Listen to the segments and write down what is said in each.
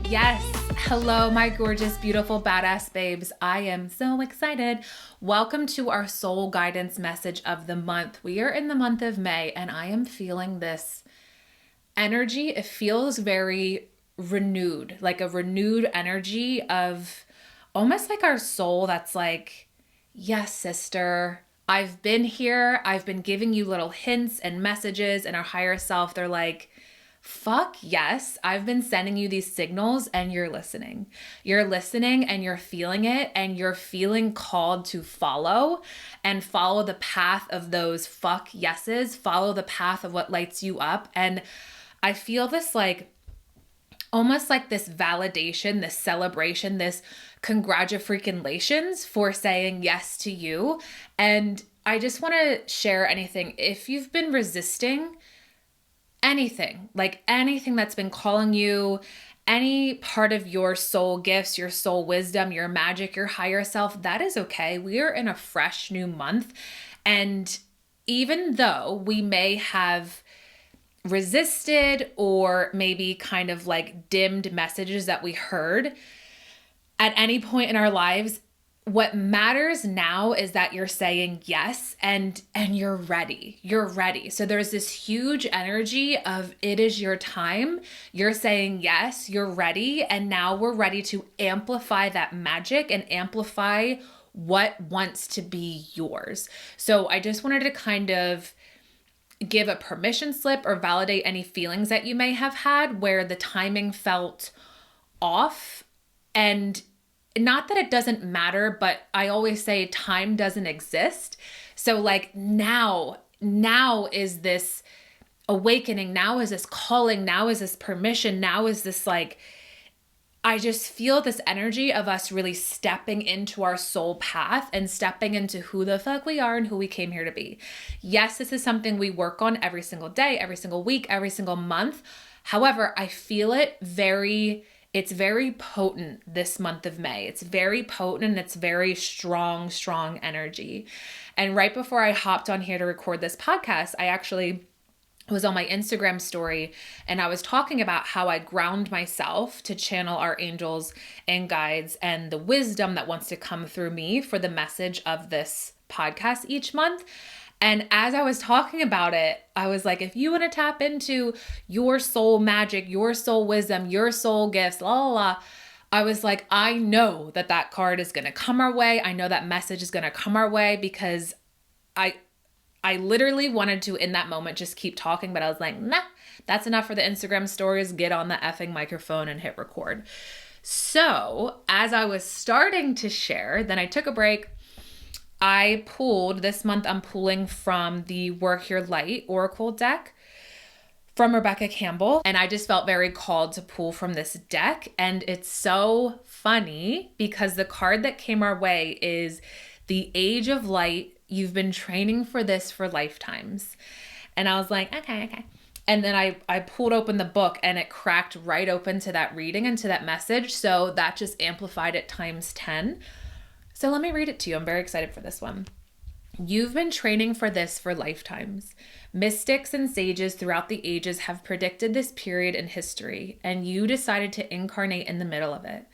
Yes. Hello, my gorgeous, beautiful, badass babes. I am so excited. Welcome to our soul guidance message of the month. We are in the month of May, and I am feeling this energy. It feels very renewed, like a renewed energy of almost like our soul that's like, yes, sister, I've been here. I've been giving you little hints and messages, and our higher self, they're like, fuck yes, I've been sending you these signals and you're listening. You're listening and you're feeling it, and you're feeling called to follow the path of those fuck yeses, follow the path of what lights you up. And I feel this like, almost like this validation, this celebration, this congratulations for saying yes to you. And I just want to share anything. If you've been resisting anything, like anything that's been calling you, any part of your soul gifts, your soul wisdom, your magic, your higher self, that is okay. We are in a fresh new month. And even though we may have resisted or maybe kind of like dimmed messages that we heard at any point in our lives, what matters now is that you're saying yes and you're ready. You're ready. So there's this huge energy of it is your time. You're saying yes, you're ready. And now we're ready to amplify that magic and amplify what wants to be yours. So I just wanted to kind of give a permission slip or validate any feelings that you may have had where the timing felt off. And not that it doesn't matter, but I always say time doesn't exist. So like now is this awakening, now is this calling, now is this permission, now is this like, I just feel this energy of us really stepping into our soul path and stepping into who the fuck we are and who we came here to be. Yes, this is something we work on every single day, every single week, every single month. However, I feel it's very potent this month of May. It's very potent and it's very strong energy. And right before I hopped on here to record this podcast, I actually was on my Instagram story and I was talking about how I ground myself to channel our angels and guides and the wisdom that wants to come through me for the message of this podcast each month. And as I was talking about it, I was like, if you want to tap into your soul magic, your soul wisdom, your soul gifts, la la la, I was like, I know that card is going to come our way. I know that message is going to come our way because I literally wanted to, in that moment, just keep talking, but I was like, nah, that's enough for the Instagram stories. Get on the effing microphone and hit record. So as I was starting to share, then I took a break. I pulled, this month I'm pulling from the Work Your Light Oracle deck from Rebecca Campbell. And I just felt very called to pull from this deck. And it's so funny because the card that came our way is the Age of Light. You've been training for this for lifetimes. And I was like, okay. And then I pulled open the book and it cracked right open to that reading and to that message. So that just amplified it times 10. So let me read it to you. I'm very excited for this one. You've been training for this for lifetimes. Mystics and sages throughout the ages have predicted this period in history, and you decided to incarnate in the middle of it.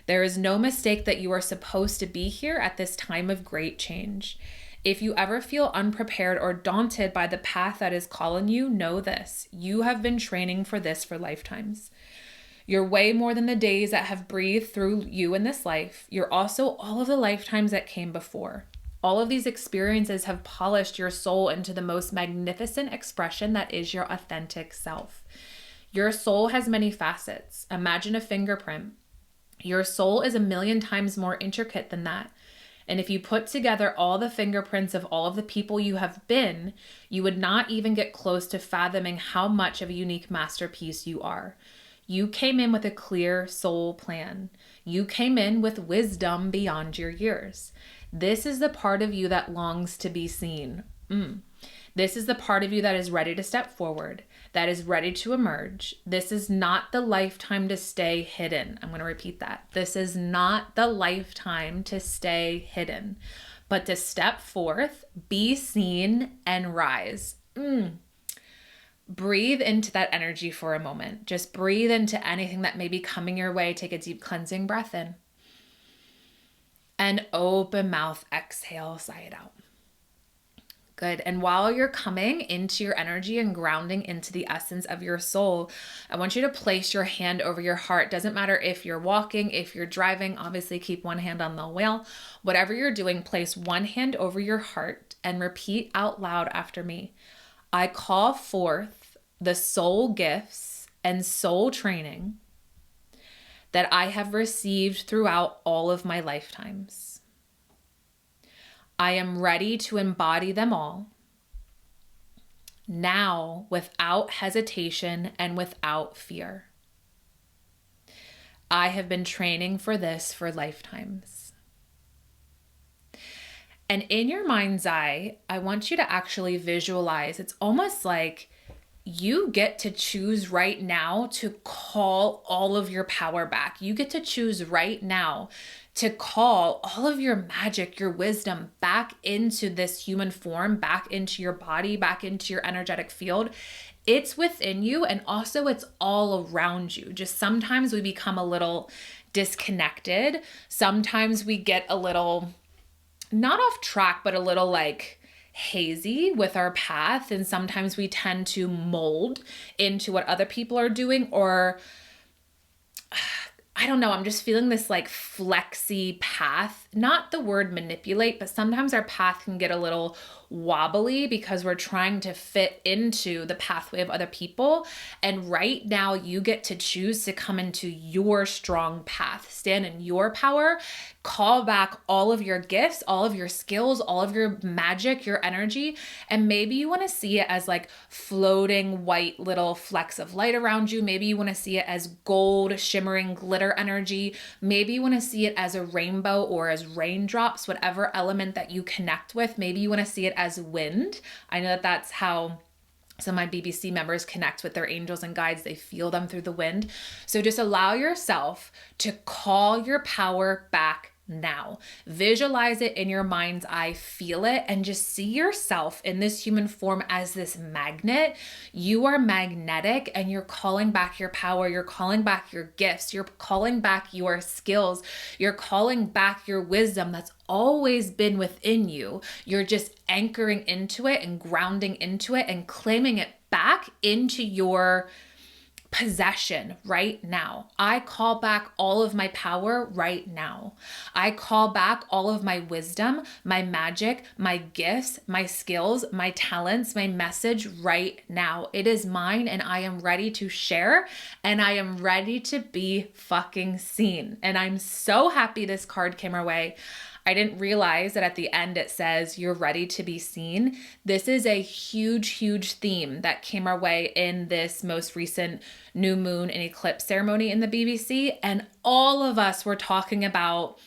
There is no mistake that you are supposed to be here at this time of great change. If you ever feel unprepared or daunted by the path that is calling you, know this. You have been training for this for lifetimes. You're way more than the days that have breathed through you in this life. You're also all of the lifetimes that came before. All of these experiences have polished your soul into the most magnificent expression that is your authentic self. Your soul has many facets. Imagine a fingerprint. Your soul is 1,000,000 times more intricate than that. And if you put together all the fingerprints of all of the people you have been, you would not even get close to fathoming how much of a unique masterpiece you are. You came in with a clear soul plan. You came in with wisdom beyond your years. This is the part of you that longs to be seen. This is the part of you that is ready to step forward, that is ready to emerge. This is not the lifetime to stay hidden. I'm going to repeat that. This is not the lifetime to stay hidden, but to step forth, be seen, and rise. breathe into that energy for a moment. Just breathe into anything that may be coming your way. Take a deep cleansing breath in. And open mouth, exhale, sigh it out. Good. And while you're coming into your energy and grounding into the essence of your soul, I want you to place your hand over your heart. Doesn't matter if you're walking, if you're driving, obviously keep one hand on the wheel. Whatever you're doing, place one hand over your heart and repeat out loud after me. I call forth the soul gifts and soul training that I have received throughout all of my lifetimes. I am ready to embody them all now without hesitation and without fear. I have been training for this for lifetimes. And in your mind's eye, I want you to actually visualize. It's almost like you get to choose right now to call all of your power back. You get to choose right now to call all of your magic, your wisdom back into this human form, back into your body, back into your energetic field. It's within you, and also it's all around you. Just sometimes we become a little disconnected. Sometimes we get a little, not off track, but a little like hazy with our path. And sometimes we tend to mold into what other people are doing, or I don't know, I'm just feeling this like flexy path, not the word manipulate, but sometimes our path can get a little wobbly because we're trying to fit into the pathway of other people. And right now you get to choose to come into your strong path, stand in your power, call back all of your gifts, all of your skills, all of your magic, your energy. And maybe you want to see it as like floating white little flecks of light around you. Maybe you want to see it as gold, shimmering glitter energy. Maybe you want to see it as a rainbow or as raindrops, whatever element that you connect with. Maybe you want to see it as wind. I know that that's how some of my BBC members connect with their angels and guides. They feel them through the wind. So just allow yourself to call your power back now. Visualize it in your mind's eye, feel it, and just see yourself in this human form as this magnet. You are magnetic, and you're calling back your power. You're calling back your gifts. You're calling back your skills. You're calling back your wisdom that's always been within you. You're just anchoring into it and grounding into it and claiming it back into your possession right now. I call back all of my power right now. I call back all of my wisdom, my magic, my gifts, my skills, my talents, my message right now. It is mine, and I am ready to share, and I am ready to be fucking seen. And I'm so happy this card came our way. I didn't realize that at the end it says you're ready to be seen. This is a huge, huge theme that came our way in this most recent new moon and eclipse ceremony in the BBC. And all of us were talking about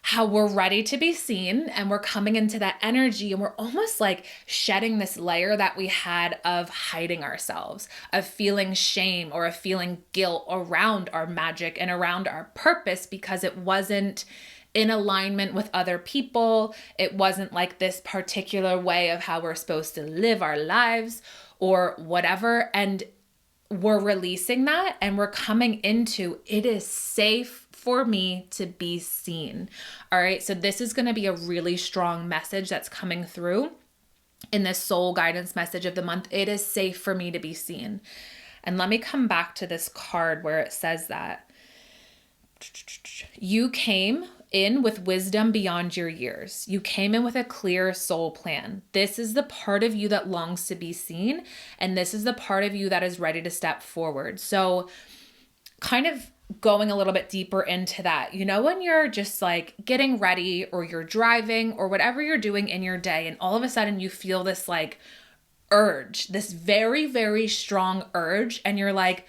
how we're ready to be seen, and we're coming into that energy, and we're almost like shedding this layer that we had of hiding ourselves, of feeling shame or of feeling guilt around our magic and around our purpose because it wasn't in alignment with other people. It wasn't like this particular way of how we're supposed to live our lives or whatever. And we're releasing that, and we're coming into, it is safe for me to be seen. All right. So this is going to be a really strong message that's coming through in this soul guidance message of the month. It is safe for me to be seen. And let me come back to this card where it says that you came in with wisdom beyond your years. You came in with a clear soul plan. This is the part of you that longs to be seen, and this is the part of you that is ready to step forward. So kind of going a little bit deeper into that, you know, when you're just like getting ready or you're driving or whatever you're doing in your day, and all of a sudden you feel this like urge, this very, very strong urge, and you're like,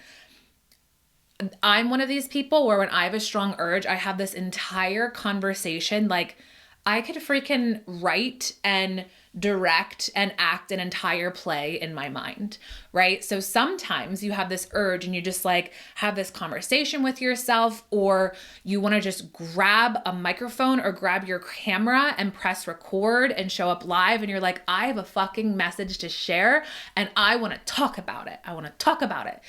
I'm one of these people where when I have a strong urge, I have this entire conversation like I could freaking write and direct and act an entire play in my mind, right? So sometimes you have this urge and you just like have this conversation with yourself, or you want to just grab a microphone or grab your camera and press record and show up live. And you're like, I have a fucking message to share and I want to talk about it. I want to talk about it.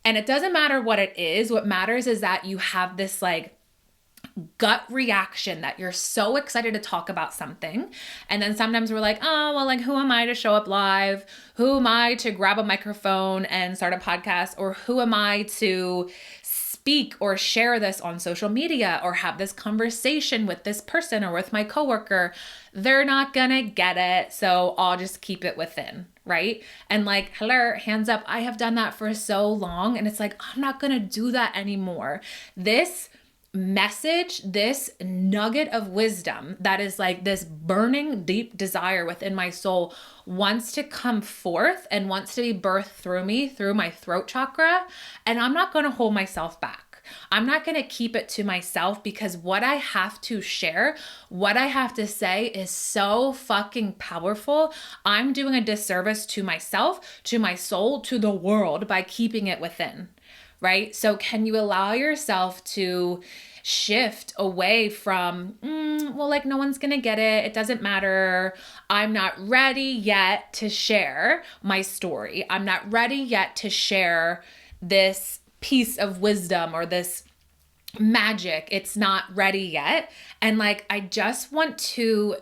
And it doesn't matter what it is. What matters is that you have this like gut reaction that you're so excited to talk about something. And then sometimes we're like, oh, well, like, who am I to show up live? Who am I to grab a microphone and start a podcast? Or who am I to speak or share this on social media or have this conversation with this person or with my coworker? They're not gonna get it, so I'll just keep it within, right? And like, hello, hands up, I have done that for so long, and it's like, I'm not gonna do that anymore. This message, this nugget of wisdom that is like this burning deep desire within my soul wants to come forth and wants to be birthed through me, through my throat chakra. And I'm not going to hold myself back. I'm not going to keep it to myself, because what I have to share, what I have to say is so fucking powerful. I'm doing a disservice to myself, to my soul, to the world by keeping it within. Right? So can you allow yourself to shift away from, well, like, no one's going to get it. It doesn't matter. I'm not ready yet to share my story. I'm not ready yet to share this piece of wisdom or this magic. It's not ready yet. And like, I just want to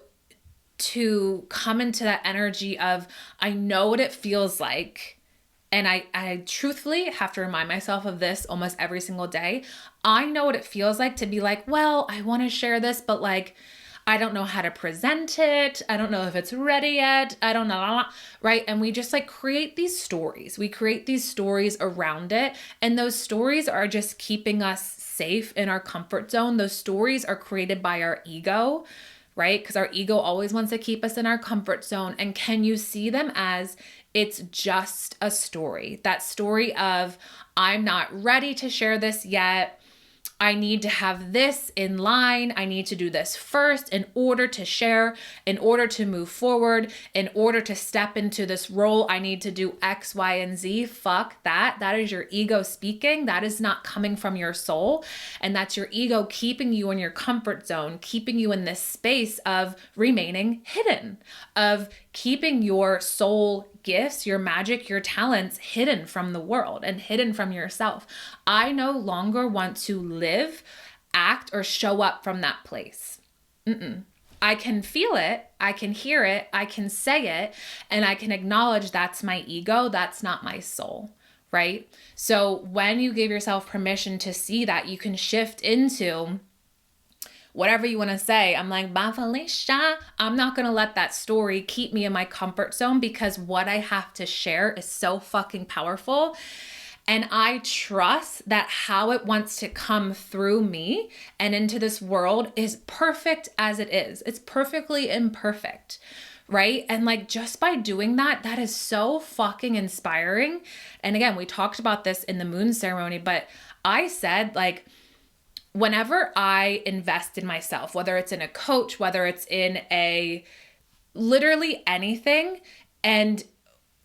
come into that energy of, I know what it feels like. And I truthfully have to remind myself of this almost every single day. I know what it feels like to be like, well, I want to share this, but like, I don't know how to present it. I don't know if it's ready yet. I don't know, right? And we just like create these stories. We create these stories around it. And those stories are just keeping us safe in our comfort zone. Those stories are created by our ego, right? Because our ego always wants to keep us in our comfort zone. And can you see them as it's just a story? That story of, I'm not ready to share this yet. I need to have this in line. I need to do this first in order to share, in order to move forward, in order to step into this role. I need to do X, Y, and Z. Fuck that. That is your ego speaking. That is not coming from your soul. And that's your ego keeping you in your comfort zone, keeping you in this space of remaining hidden, of keeping your soul gifts, your magic, your talents hidden from the world and hidden from yourself. I no longer want to live, act, or show up from that place. I can feel it, I can hear it, I can say it, and I can acknowledge that's my ego, that's not my soul, right? So when you give yourself permission to see that, you can shift into whatever you want to say. I'm like, bye, Felicia. I'm not going to let that story keep me in my comfort zone, because what I have to share is so fucking powerful. And I trust that how it wants to come through me and into this world is perfect as it is. It's perfectly imperfect, right? And like, just by doing that, that is so fucking inspiring. And again, we talked about this in the moon ceremony, but I said, like, whenever I invest in myself, whether it's in a coach, whether it's in a literally anything, and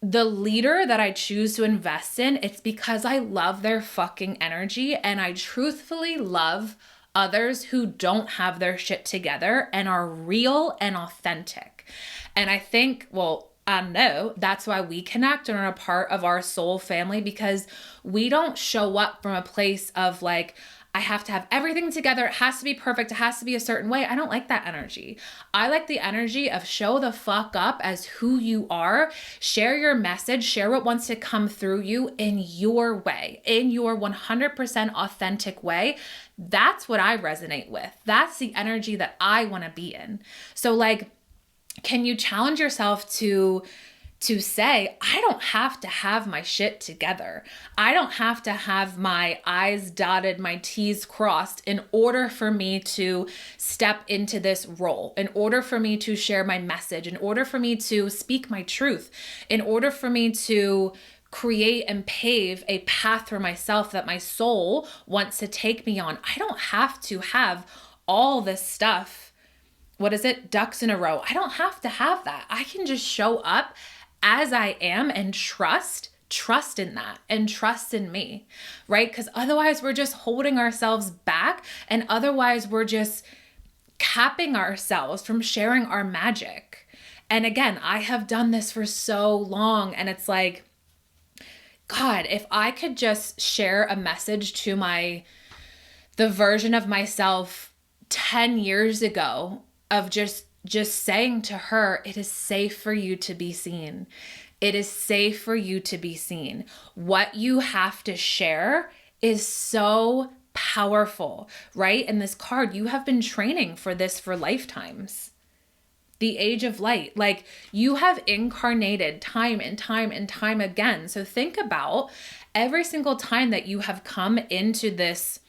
the leader that I choose to invest in, it's because I love their fucking energy, and I truthfully love others who don't have their shit together and are real and authentic. And I think, well, I know that's why we connect and are a part of our soul family, because we don't show up from a place of like, I have to have everything together. It has to be perfect. It has to be a certain way. I don't like that energy. I like the energy of show the fuck up as who you are. Share your message. Share what wants to come through you in your way, in your 100% authentic way. That's what I resonate with. That's the energy that I want to be in. So like, can you challenge yourself to say, I don't have to have my shit together. I don't have to have my I's dotted, my T's crossed in order for me to step into this role, in order for me to share my message, in order for me to speak my truth, in order for me to create and pave a path for myself that my soul wants to take me on. I don't have to have all this stuff what is it? Ducks in a row. I don't have to have that. I can just show up as I am and trust in that and trust in me, right? Because otherwise we're just holding ourselves back, and otherwise we're just capping ourselves from sharing our magic. And again, I have done this for so long, and it's like, God, if I could just share a message to the version of myself 10 years ago of just saying to her, it is safe for you to be seen. It is safe for you to be seen. What you have to share is so powerful, right? And this card, you have been training for this for lifetimes. The age of light, like you have incarnated time and time and time again. So think about every single time that you have come into this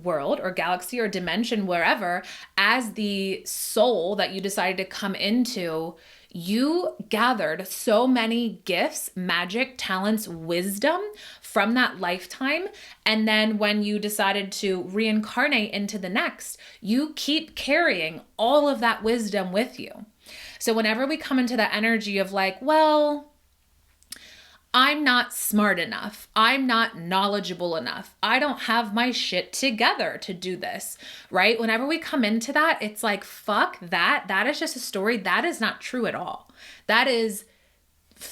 world or galaxy or dimension, wherever, as the soul that you decided to come into, you gathered so many gifts, magic, talents, wisdom from that lifetime. And then when you decided to reincarnate into the next, you keep carrying all of that wisdom with you. So whenever we come into that energy of like, well, I'm not smart enough. I'm not knowledgeable enough. I don't have my shit together to do this, right? Whenever we come into that, it's like, fuck that. That is just a story. That is not true at all. That is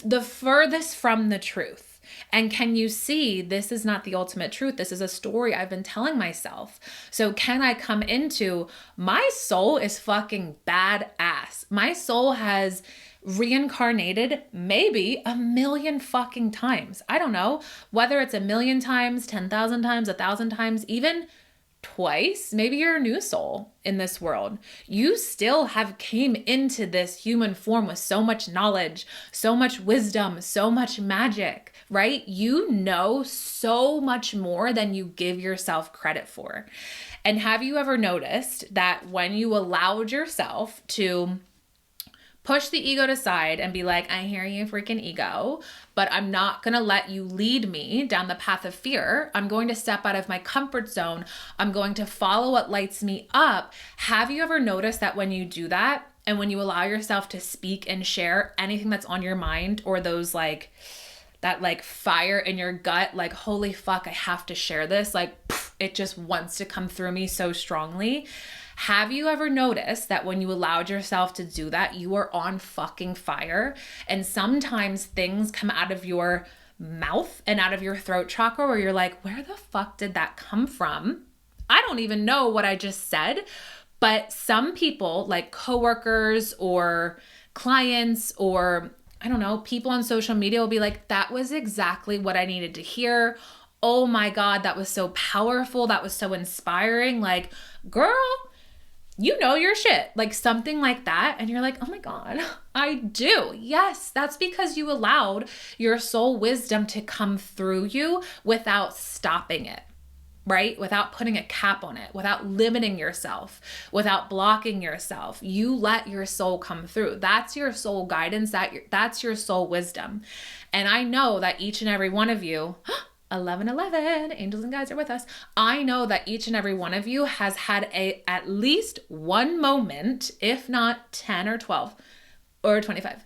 the furthest from the truth. And can you see, this is not the ultimate truth. This is a story I've been telling myself. So can I come into, my soul is fucking badass. My soul has reincarnated maybe 1,000,000 fucking times. I don't know whether it's 1,000,000 times, 10,000 times, 1,000 times, even twice. Maybe you're a new soul in this world. You still have came into this human form with so much knowledge, so much wisdom, so much magic, right? You know so much more than you give yourself credit for. And have you ever noticed that when you allowed yourself to push the ego aside and be like, I hear you, freaking ego, but I'm not going to let you lead me down the path of fear. I'm going to step out of my comfort zone. I'm going to follow what lights me up. Have you ever noticed that when you do that, and when you allow yourself to speak and share anything that's on your mind, or those like, that like fire in your gut, like, holy fuck, I have to share this. Like, it just wants to come through me so strongly. Have you ever noticed that when you allowed yourself to do that, you are on fucking fire? And sometimes things come out of your mouth and out of your throat chakra where you're like, where the fuck did that come from? I don't even know what I just said. But some people, like coworkers or clients or I don't know, people on social media will be like, that was exactly what I needed to hear. Oh my God, that was so powerful. That was so inspiring. Like, girl, you know your shit, like something like that. And you're like, oh my God, I do. Yes, that's because you allowed your soul wisdom to come through you without stopping it, right? Without putting a cap on it, without limiting yourself, without blocking yourself. You let your soul come through. That's your soul guidance. That's your soul wisdom. And I know that each and every one of you, 1111, angels and guides are with us. I know that each and every one of you has had at least one moment, if not 10 or 12 or 25,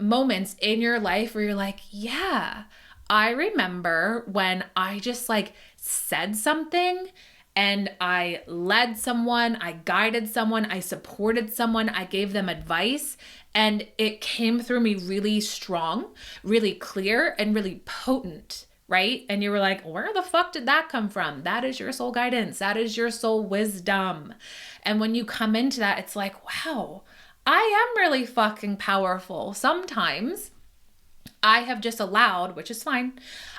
moments in your life where you're like, yeah, I remember when I just like said something and I led someone, I guided someone, I supported someone, I gave them advice, and it came through me really strong, really clear, and really potent. Right? And you were like, where the fuck did that come from? That is your soul guidance. That is your soul wisdom. And when you come into that, it's like, wow, I am really fucking powerful. Sometimes I have just allowed, which is fine,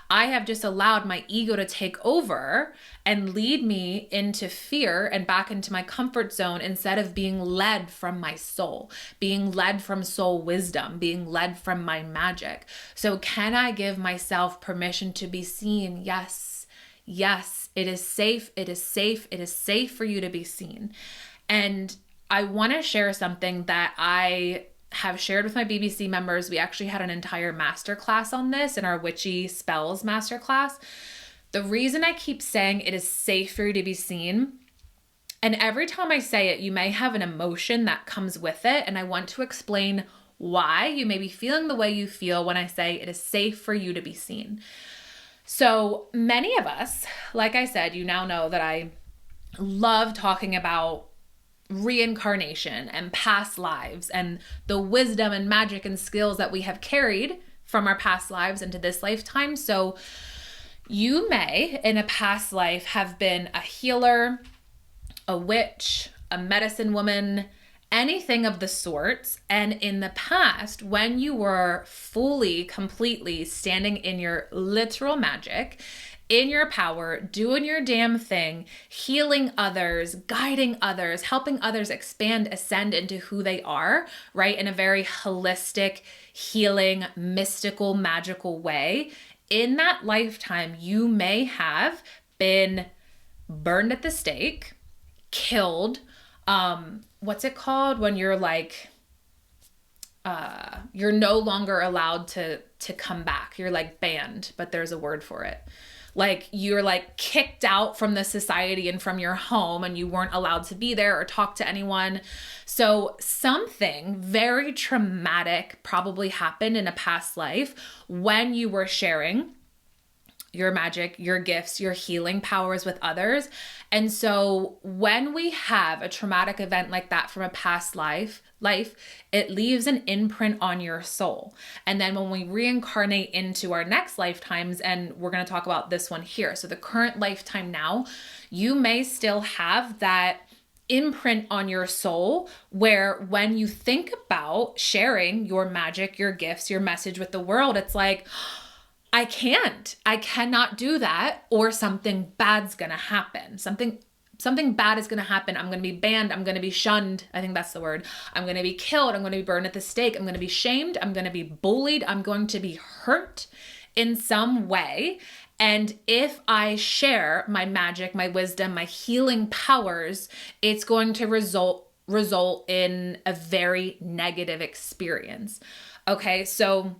I have just allowed my ego to take over and lead me into fear and back into my comfort zone instead of being led from my soul, being led from soul wisdom, being led from my magic. So can I give myself permission to be seen? Yes. Yes, it is safe. It is safe. It is safe for you to be seen. And I want to share something that I have shared with my BBC members. We actually had an entire masterclass on this in our witchy spells masterclass. The reason I keep saying it is safe for you to be seen, And every time I say it, you may have an emotion that comes with it. And I want to explain why you may be feeling the way you feel when I say it is safe for you to be seen. So many of us, like I said, you now know that I love talking about reincarnation and past lives and the wisdom and magic and skills that we have carried from our past lives into this lifetime. So you may, in a past life, have been a healer, a witch, a medicine woman, anything of the sorts. And in the past, when you were fully, completely standing in your literal magic, in your power, doing your damn thing, healing others, guiding others, helping others expand, ascend into who they are, right? In a very holistic, healing, mystical, magical way. In that lifetime, you may have been burned at the stake, killed. What's it called when you're like, you're no longer allowed to come back. You're like banned, but there's a word for it. Like you're like kicked out from the society and from your home, and you weren't allowed to be there or talk to anyone. So something very traumatic probably happened in a past life when you were sharing your magic, your gifts, your healing powers with others. And so when we have a traumatic event like that from a past life, it leaves an imprint on your soul. And then when we reincarnate into our next lifetimes, and we're going to talk about this one here. So the current lifetime now, you may still have that imprint on your soul where when you think about sharing your magic, your gifts, your message with the world, it's like, I cannot do that, or something bad's going to happen. Something bad is going to happen. I'm going to be banned. I'm going to be shunned. I think that's the word. I'm going to be killed. I'm going to be burned at the stake. I'm going to be shamed. I'm going to be bullied. I'm going to be hurt in some way. And if I share my magic, my wisdom, my healing powers, it's going to result in a very negative experience. Okay, so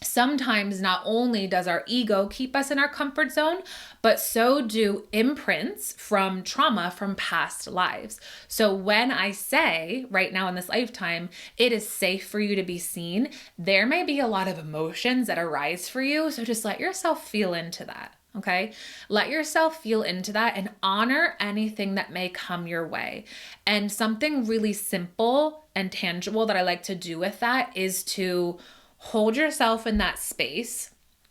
sometimes not only does our ego keep us in our comfort zone, but so do imprints from trauma from past lives. So when I say right now in this lifetime, it is safe for you to be seen, there may be a lot of emotions that arise for you. So just let yourself feel into that. Okay. Let yourself feel into that and honor anything that may come your way. And something really simple and tangible that I like to do with that is to hold yourself in that space,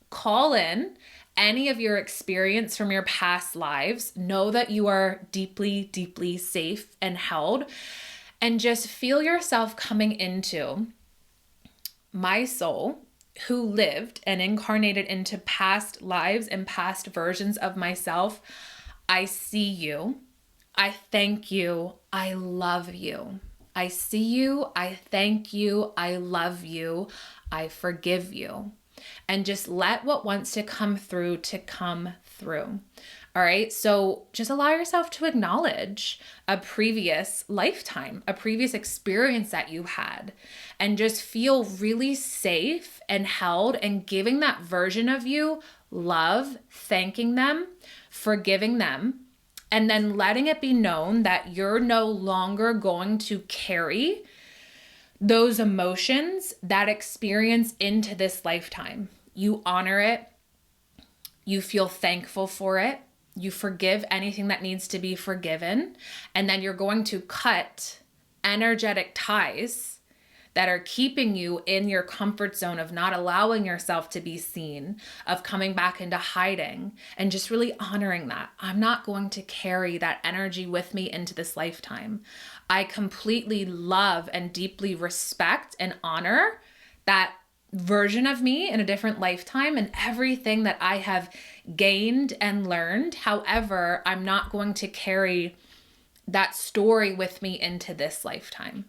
call in any of your experience from your past lives, know that you are deeply, deeply safe and held, and just feel yourself coming into my soul who lived and incarnated into past lives and past versions of myself. I see you. I thank you. I love you. I see you. I thank you. I love you. I forgive you. And just let what wants to come through to come through. All right. So just allow yourself to acknowledge a previous lifetime, a previous experience that you had, and just feel really safe and held and giving that version of you love, thanking them, forgiving them, and then letting it be known that you're no longer going to carry those emotions, that experience into this lifetime. You honor it. You feel thankful for it. You forgive anything that needs to be forgiven. And then you're going to cut energetic ties that are keeping you in your comfort zone of not allowing yourself to be seen, of coming back into hiding, and just really honoring that. I'm not going to carry that energy with me into this lifetime. I completely love and deeply respect and honor that version of me in a different lifetime and everything that I have gained and learned. However, I'm not going to carry that story with me into this lifetime.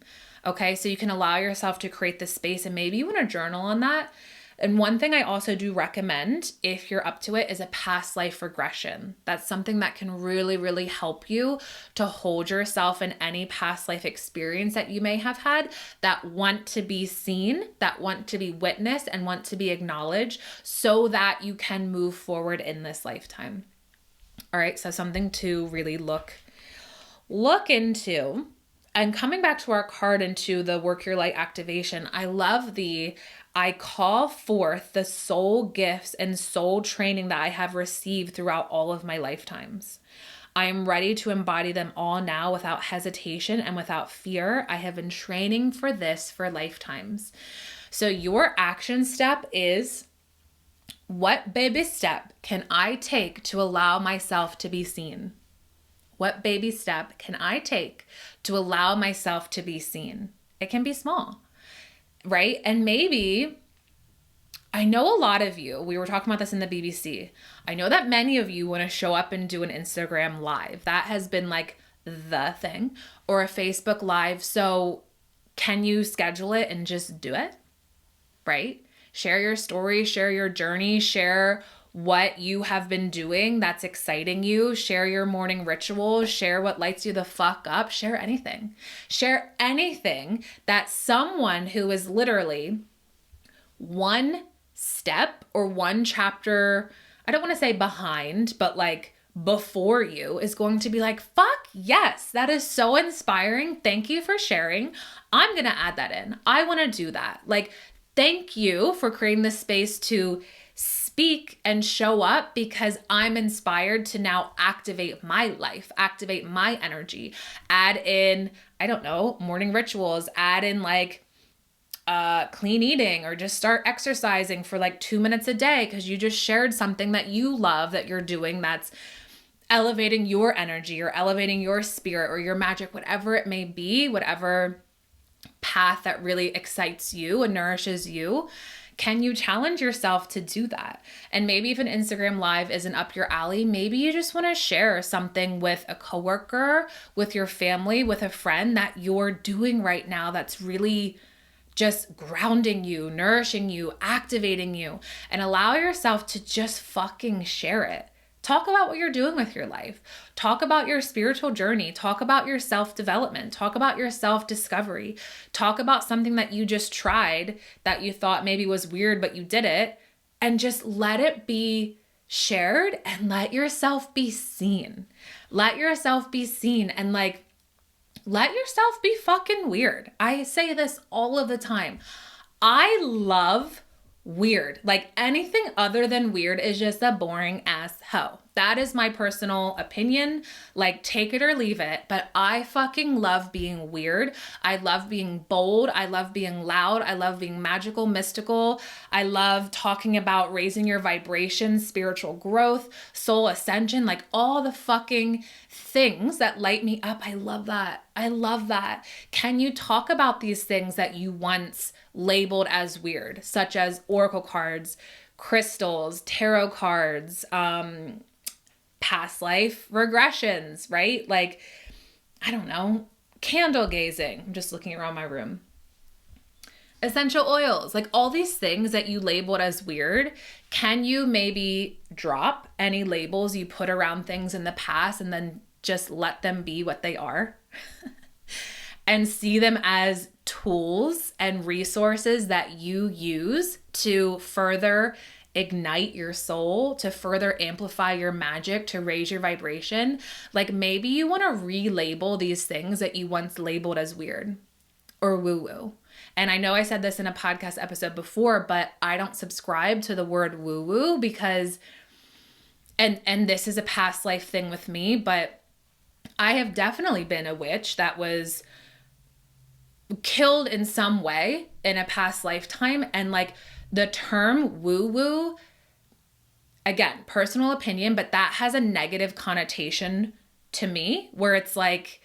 Okay, so you can allow yourself to create this space, and maybe you want to journal on that. And one thing I also do recommend, if you're up to it, is a past life regression. That's something that can really, really help you to hold yourself in any past life experience that you may have had that want to be seen, that want to be witnessed, and want to be acknowledged so that you can move forward in this lifetime. All right, so something to really look look into, and coming back to our card into the Work Your Light activation, I love I call forth the soul gifts and soul training that I have received throughout all of my lifetimes. I am ready to embody them all now without hesitation and without fear. I have been training for this for lifetimes. So your action step is, what baby step can I take to allow myself to be seen? What baby step can I take to allow myself to be seen? It can be small, right? And maybe, I know a lot of you, we were talking about this in the BBC. I know that many of you want to show up and do an Instagram live. That has been like the thing, or a Facebook live. So can you schedule it and just do it, right? Share your story, share your journey, share what you have been doing that's exciting you, share your morning rituals, share what lights you the fuck up, share anything. Share anything that someone who is literally one step or one chapter, I don't want to say behind, but like before you, is going to be like, fuck yes, that is so inspiring. Thank you for sharing. I'm going to add that in. I want to do that. Like, thank you for creating this space to speak and show up, because I'm inspired to now activate my life, activate my energy, add in, I don't know, morning rituals, add in like clean eating, or just start exercising for like 2 minutes a day because you just shared something that you love that you're doing that's elevating your energy or elevating your spirit or your magic, whatever it may be, whatever path that really excites you and nourishes you. Can you challenge yourself to do that? And maybe if an Instagram live isn't up your alley, maybe you just want to share something with a coworker, with your family, with a friend that you're doing right now that's really just grounding you, nourishing you, activating you, and allow yourself to just fucking share it. Talk about what you're doing with your life. Talk about your spiritual journey. Talk about your self-development. Talk about your self-discovery. Talk about something that you just tried that you thought maybe was weird, but you did it. And just let it be shared and let yourself be seen. Let yourself be seen and like, let yourself be fucking weird. I say this all of the time. I love weird. Like, anything other than weird is just a boring ass hoe. That is my personal opinion. Like, take it or leave it. But I fucking love being weird. I love being bold. I love being loud. I love being magical, mystical. I love talking about raising your vibration, spiritual growth, soul ascension, like all the fucking things that light me up. I love that. I love that. Can you talk about these things that you once labeled as weird, such as oracle cards, crystals, tarot cards, past life regressions, right? Like, I don't know, candle gazing. I'm just looking around my room. Essential oils, like all these things that you labeled as weird. Can you maybe drop any labels you put around things in the past and then just let them be what they are and see them as tools and resources that you use to further ignite your soul, to further amplify your magic, to raise your vibration? Like, maybe you want to relabel these things that you once labeled as weird or woo-woo. And I know I said this in a podcast episode before, but I don't subscribe to the word woo-woo because, and this is a past life thing with me, but I have definitely been a witch that was killed in some way in a past lifetime. And like, the term woo-woo, again, personal opinion, but that has a negative connotation to me, where it's like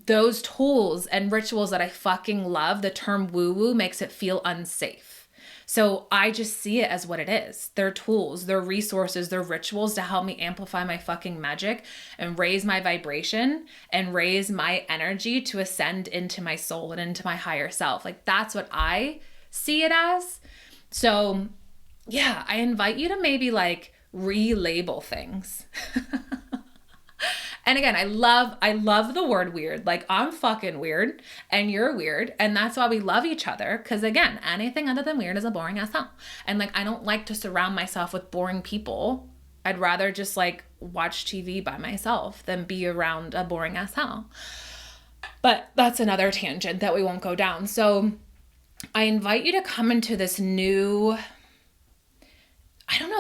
those tools and rituals that I fucking love, the term woo-woo makes it feel unsafe. So I just see it as what it is. They're tools, they're resources, they're rituals to help me amplify my fucking magic and raise my vibration and raise my energy to ascend into my soul and into my higher self. Like, that's what I see it as. So yeah, I invite you to maybe like relabel things. And again, I love the word weird. Like, I'm fucking weird and you're weird. And that's why we love each other. Cause again, anything other than weird is a boring ass hell. And like, I don't like to surround myself with boring people. I'd rather just like watch TV by myself than be around a boring ass hell. But that's another tangent that we won't go down. So I invite you to come into this new,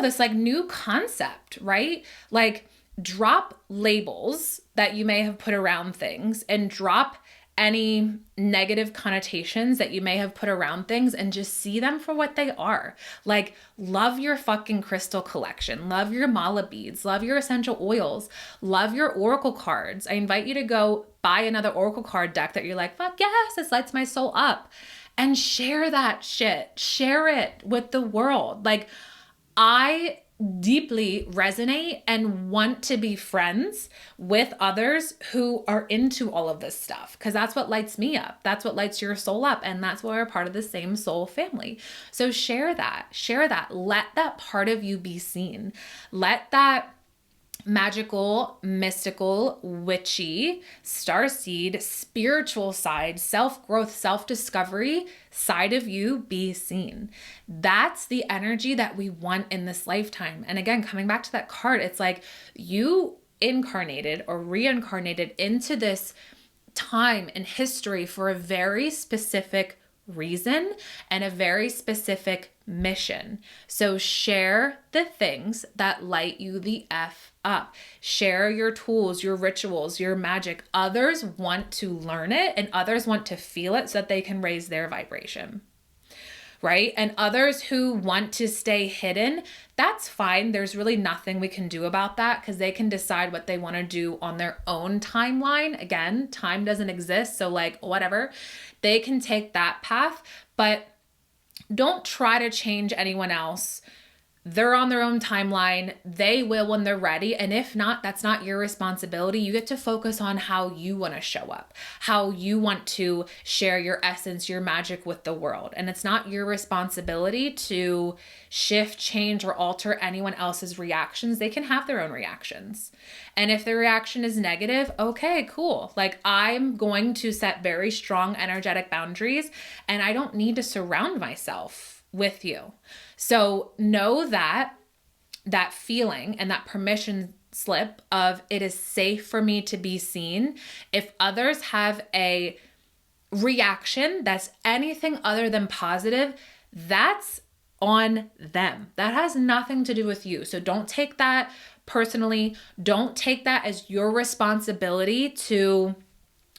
this like new concept, right? Like drop labels that you may have put around things and drop any negative connotations that you may have put around things and just see them for what they are. Like, love your fucking crystal collection, love your mala beads, love your essential oils, love your oracle cards. I invite you to go buy another oracle card deck that you're like, fuck yes, this lights my soul up, and share that shit. Share it with the world. Like, I deeply resonate and want to be friends with others who are into all of this stuff, because that's what lights me up. That's what lights your soul up. And that's why we're part of the same soul family. So share that. Let that part of you be seen. Let that magical, mystical, witchy, starseed, spiritual side, self-growth, self-discovery side of you be seen. That's the energy that we want in this lifetime. And again, coming back to that card, it's like you incarnated or reincarnated into this time in history for a very specific reason and a very specific mission. So share the things that light you the F up. Share your tools, your rituals, your magic. Others want to learn it and others want to feel it so that they can raise their vibration. Right? And others who want to stay hidden, that's fine. There's really nothing we can do about that because they can decide what they want to do on their own timeline. Again, time doesn't exist. So like, whatever, they can take that path, but don't try to change anyone else. They're on their own timeline. They will when they're ready. And if not, that's not your responsibility. You get to focus on how you want to show up, how you want to share your essence, your magic with the world. And it's not your responsibility to shift, change, or alter anyone else's reactions. They can have their own reactions. And if the reaction is negative, okay, cool. Like, I'm going to set very strong energetic boundaries and I don't need to surround myself with you. So know that feeling and that permission slip of it is safe for me to be seen. If others have a reaction that's anything other than positive, that's on them. That has nothing to do with you. So don't take that personally. Don't take that as your responsibility to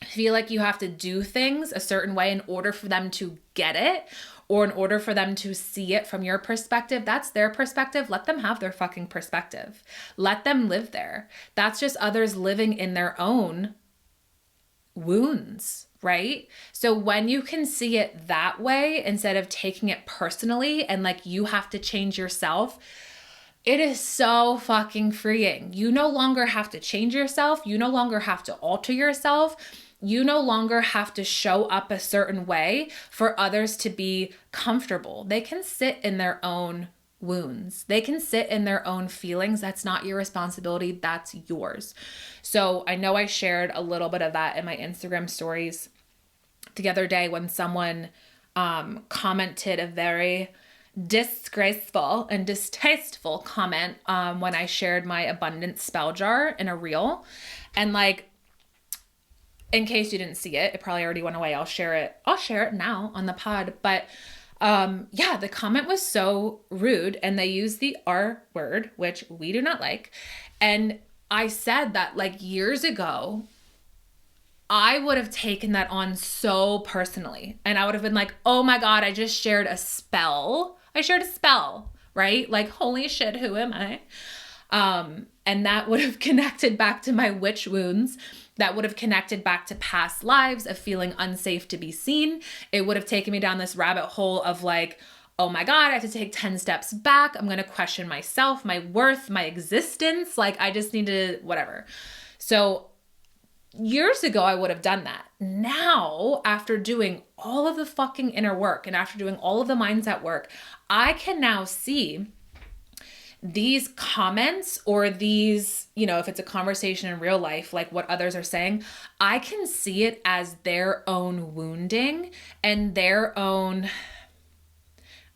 feel like you have to do things a certain way in order for them to get it, or in order for them to see it from your perspective. That's their perspective. Let them have their fucking perspective. Let them live there. That's just others living in their own wounds, right? So when you can see it that way, instead of taking it personally and like you have to change yourself, it is so fucking freeing. You no longer have to change yourself. You no longer have to alter yourself. You no longer have to show up a certain way for others to be comfortable. They can sit in their own wounds. They can sit in their own feelings. That's not your responsibility. That's yours. So I know I shared a little bit of that in my Instagram stories the other day when someone commented a very disgraceful and distasteful comment when I shared my abundance spell jar in a reel. And like, in case you didn't see it, it probably already went away. I'll share it now on the pod. But yeah, the comment was so rude and they used the R word, which we do not like. And I said that like years ago, I would have taken that on so personally. And I would have been like, oh my God, I just shared a spell. I shared a spell, right? Like, holy shit, who am I? And that would have connected back to my witch wounds. That would have connected back to past lives of feeling unsafe to be seen. It would have taken me down this rabbit hole of like, oh my God, I have to take 10 steps back. I'm going to question myself, my worth, my existence. Like, I just need to, whatever. So years ago, I would have done that. Now, after doing all of the fucking inner work and after doing all of the mindset work, I can now see these comments or these, if it's a conversation in real life, like what others are saying, I can see it as their own wounding and their own,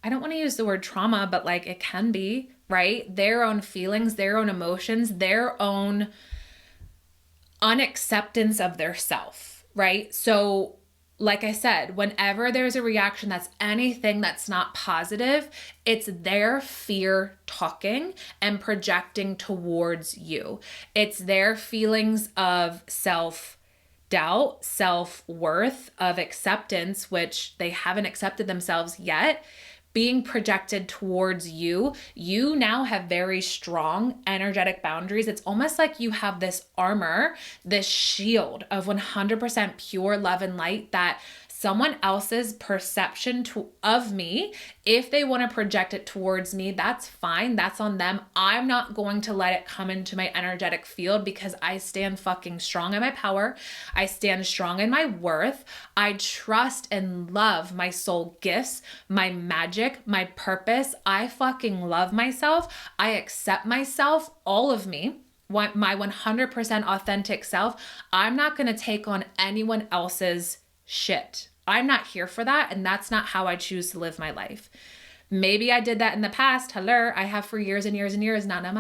I don't want to use the word trauma, but like it can be, right? Their own feelings, their own emotions, their own unacceptance of their self, right? So like I said, whenever there's a reaction that's anything that's not positive, it's their fear talking and projecting towards you. It's their feelings of self-doubt, self-worth, of acceptance, which they haven't accepted themselves yet, being projected towards you. You now have very strong energetic boundaries. It's almost like you have this armor, this shield of 100% pure love and light that someone else's perception of me, if they want to project it towards me, that's fine. That's on them. I'm not going to let it come into my energetic field because I stand fucking strong in my power. I stand strong in my worth. I trust and love my soul gifts, my magic, my purpose. I fucking love myself. I accept myself, all of me. My 100% authentic self. I'm not going to take on anyone else's shit. I'm not here for that, and that's not how I choose to live my life. Maybe I did that in the past. Hello, I have for years and years and years. Not no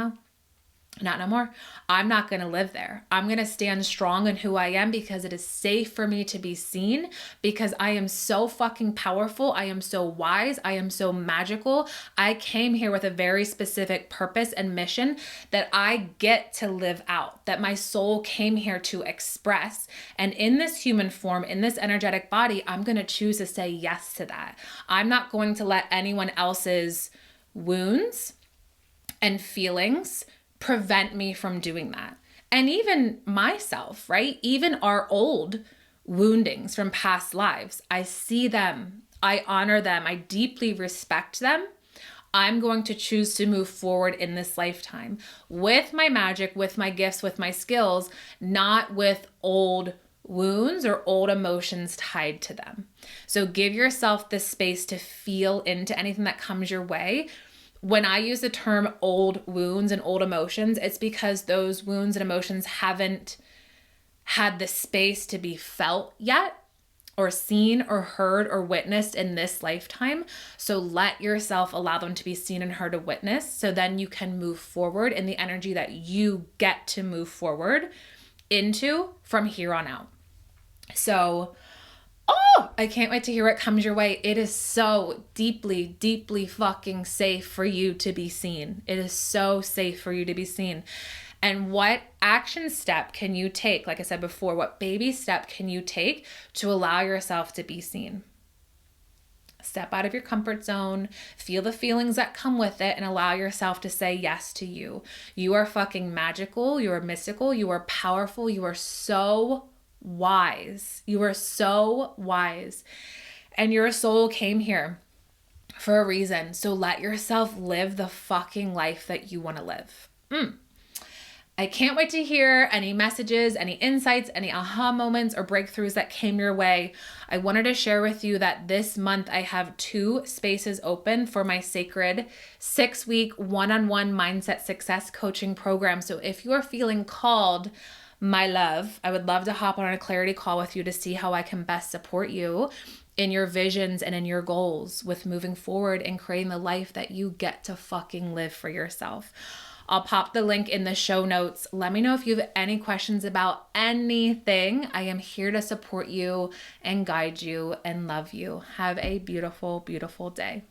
more. I'm not going to live there. I'm going to stand strong in who I am because it is safe for me to be seen, because I am so fucking powerful. I am so wise. I am so magical. I came here with a very specific purpose and mission that I get to live out, that my soul came here to express. And in this human form, in this energetic body, I'm going to choose to say yes to that. I'm not going to let anyone else's wounds and feelings prevent me from doing that. And even myself, right? Even our old woundings from past lives, I see them, I honor them, I deeply respect them. I'm going to choose to move forward in this lifetime with my magic, with my gifts, with my skills, not with old wounds or old emotions tied to them. So give yourself the space to feel into anything that comes your way. When I use the term old wounds and old emotions, it's because those wounds and emotions haven't had the space to be felt yet, or seen or heard or witnessed in this lifetime. So let yourself allow them to be seen and heard or witnessed, so then you can move forward in the energy that you get to move forward into from here on out. So I can't wait to hear what comes your way. It is so deeply, deeply fucking safe for you to be seen. It is so safe for you to be seen. And what action step can you take? Like I said before, what baby step can you take to allow yourself to be seen? Step out of your comfort zone, feel the feelings that come with it, and allow yourself to say yes to you. You are fucking magical. You are mystical. You are powerful. You are so wise. You are so wise. And your soul came here for a reason. So let yourself live the fucking life that you want to live. I can't wait to hear any messages, any insights, any aha moments or breakthroughs that came your way. I wanted to share with you that this month I have 2 spaces open for my sacred 6-week one-on-one mindset success coaching program. So if you are feeling called, my love, I would love to hop on a clarity call with you to see how I can best support you in your visions and in your goals with moving forward and creating the life that you get to fucking live for yourself. I'll pop the link in the show notes. Let me know if you have any questions about anything. I am here to support you and guide you and love you. Have a beautiful, beautiful day.